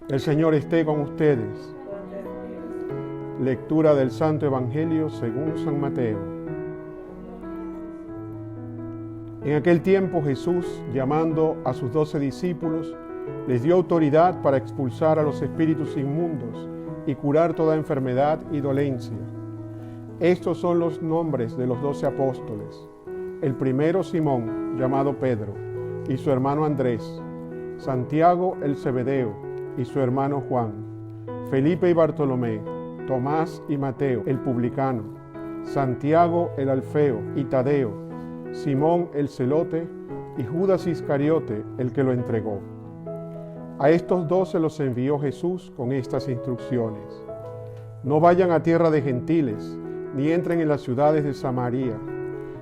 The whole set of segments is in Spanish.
El Señor esté con ustedes. Lectura del Santo Evangelio según San Mateo. En aquel tiempo Jesús, llamando a sus 12 discípulos, les dio autoridad para expulsar a los espíritus inmundos y curar toda enfermedad y dolencia. Estos son los nombres de los 12 apóstoles. El primero, Simón, llamado Pedro, y su hermano Andrés, Santiago el Zebedeo y su hermano Juan, Felipe y Bartolomé, Tomás y Mateo el publicano, Santiago el Alfeo y Tadeo, Simón el celote y Judas Iscariote el que lo entregó. A estos 12 los envió Jesús con estas instrucciones: no vayan a tierra de gentiles, ni entren en las ciudades de Samaria,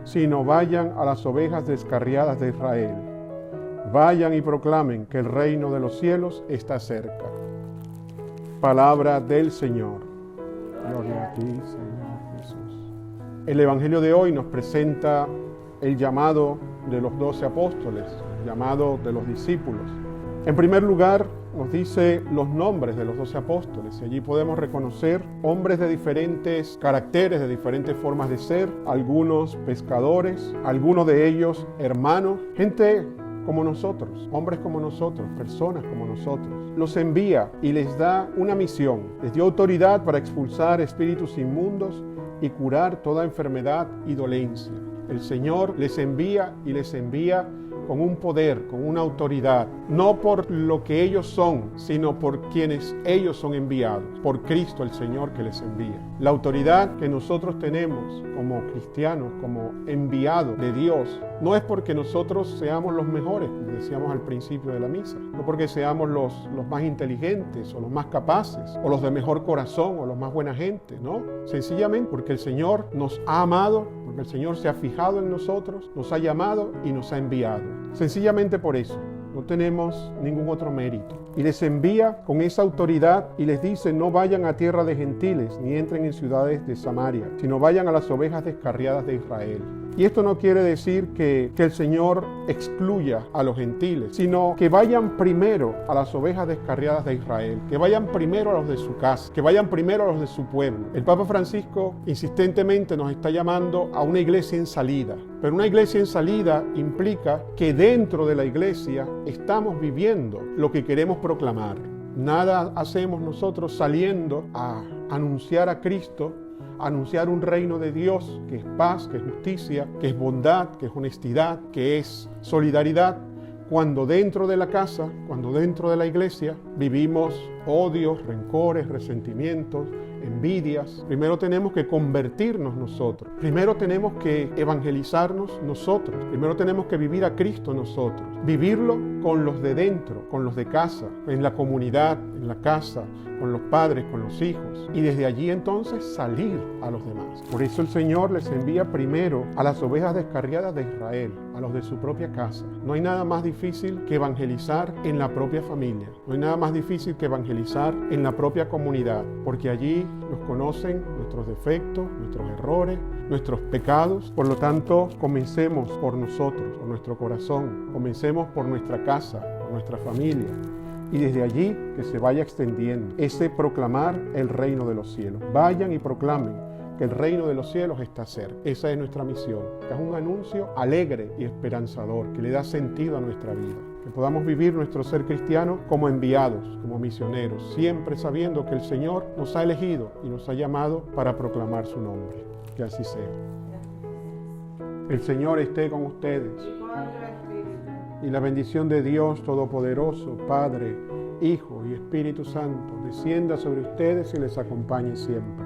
sino vayan a las ovejas descarriadas de Israel. Vayan y proclamen que el reino de los cielos está cerca. Palabra del Señor. Gloria a ti, Señor Jesús. El Evangelio de hoy nos presenta el llamado de los 12 apóstoles, el llamado de los discípulos. En primer lugar, nos dice los nombres de los 12 apóstoles, y allí podemos reconocer hombres de diferentes caracteres, de diferentes formas de ser, algunos pescadores, algunos de ellos hermanos, gente como nosotros, hombres como nosotros, personas como nosotros. Los envía y les da una misión, les dio autoridad para expulsar espíritus inmundos y curar toda enfermedad y dolencia. El Señor les envía y les envía con un poder, con una autoridad, no por lo que ellos son, sino por quienes ellos son enviados, por Cristo el Señor que les envía. La autoridad que nosotros tenemos como cristianos, como enviados de Dios, no es porque nosotros seamos los mejores, como decíamos al principio de la misa, no porque seamos los más inteligentes o los más capaces, o los de mejor corazón o los más buena gente, no. Sencillamente porque el Señor nos ha amado, porque el Señor se ha fijado en nosotros, nos ha llamado y nos ha enviado. Sencillamente por eso, no tenemos ningún otro mérito. Y les envía con esa autoridad y les dice: no vayan a tierra de gentiles, ni entren en ciudades de Samaria, sino vayan a las ovejas descarriadas de Israel. Y esto no quiere decir que el Señor excluya a los gentiles, sino que vayan primero a las ovejas descarriadas de Israel, que vayan primero a los de su casa, que vayan primero a los de su pueblo. El Papa Francisco insistentemente nos está llamando a una iglesia en salida, pero una iglesia en salida implica que dentro de la iglesia estamos viviendo lo que queremos proclamar. Nada hacemos nosotros saliendo a anunciar a Cristo, anunciar un reino de Dios que es paz, que es justicia, que es bondad, que es honestidad, que es solidaridad, cuando dentro de la casa, cuando dentro de la iglesia vivimos odios, rencores, resentimientos, envidias. Primero tenemos que convertirnos nosotros, primero tenemos que evangelizarnos nosotros, primero tenemos que vivir a Cristo nosotros, vivirlo con los de dentro, con los de casa, en la comunidad, en la casa, con los padres, con los hijos, y desde allí entonces salir a los demás. Por eso el Señor les envía primero a las ovejas descarriadas de Israel, a los de su propia casa. No hay nada más difícil que evangelizar en la propia familia, no hay nada más difícil que evangelizar en la propia comunidad, porque allí nos conocen nuestros defectos, nuestros errores, nuestros pecados. Por lo tanto, comencemos por nosotros, por nuestro corazón, comencemos por nuestra casa, por nuestra familia, y desde allí que se vaya extendiendo ese proclamar el reino de los cielos. Vayan y proclamen que el reino de los cielos está cerca. Esa es nuestra misión, que es un anuncio alegre y esperanzador, que le da sentido a nuestra vida. Que podamos vivir nuestro ser cristiano como enviados, como misioneros, siempre sabiendo que el Señor nos ha elegido y nos ha llamado para proclamar su nombre. Que así sea. El Señor esté con ustedes. Y la bendición de Dios Todopoderoso, Padre, Hijo y Espíritu Santo, descienda sobre ustedes y les acompañe siempre.